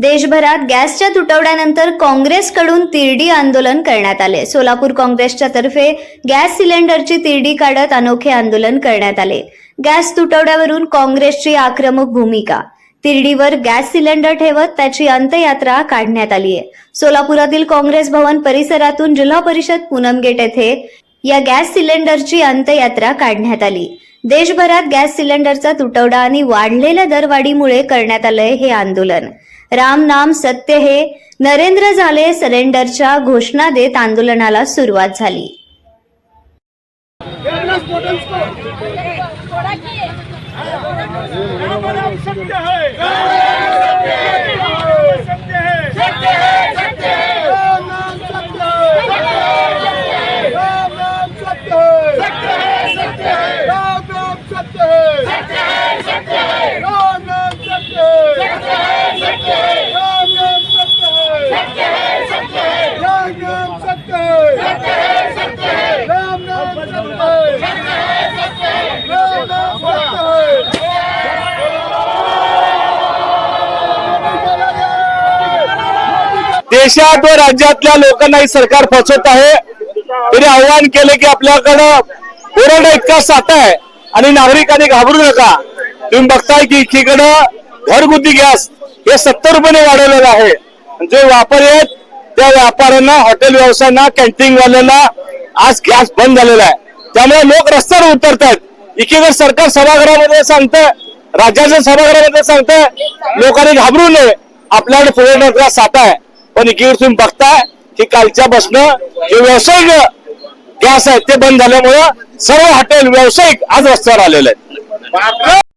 देशभरात गॅसच्या तुटवड्यानंतर काँग्रेसकडून तिरडी आंदोलन करण्यात आले। सोलापूर काँग्रेसच्या तर्फे गॅस सिलेंडरची तिरडी काढत अनोखे आंदोलन करण्यात आले। गॅस तुटवड्यावरून काँग्रेसची आक्रमक भूमिका। तिरडीवर गॅस सिलेंडर ठेवत त्याची अंत्ययात्रा काढण्यात आली आहे। सोलापुरातील काँग्रेस भवन परिसरातून जिल्हा परिषद पूनम गेट येथे या गॅस सिलेंडरची अंत्ययात्रा काढण्यात आली। देशभरात गॅस सिलेंडरचा तुटवडा आणि वाढलेल्या दरवाढीमुळे करण्यात आलंय हे आंदोलन। राम नाम सत्य है, नरेंद्र झाले सरेंडरच्या घोषणा देत आंदोलनाला सुरुवात झाली। देशात व राज्यातल्या लोकांना ही सरकार फसवत आहे। तरी आव्हान केले की आपल्याकडं पुरवठा इतका साठा आहे आणि नागरिकांनी घाबरू नका। तुम्ही बघताय की एकीकडं घरगुती गॅस हे 70 रुपयाने वाढवलेलं आहे। जे व्यापारी आहेत त्या व्यापाऱ्यांना, हॉटेल व्यवसायांना, कॅन्टीन वाल्यांना आज गॅस बंद झालेला आहे। त्यामुळे लोक रस्त्यावर उतरतात। एकीकडे सरकार सभागृहामध्ये सांगतंय, राज्याच्या सभागृहामध्ये सांगतंय लोकांनी घाबरू नये, आपल्याकडे पुरवठा साठा आहे। पण एकीकडे तुम्ही बघताय की कालच्या बसनं जे व्यावसायिक गॅस आहे ते बंद झाल्यामुळे सर्व हॉटेल व्यावसायिक आज रस्त्यावर आलेले आहेत।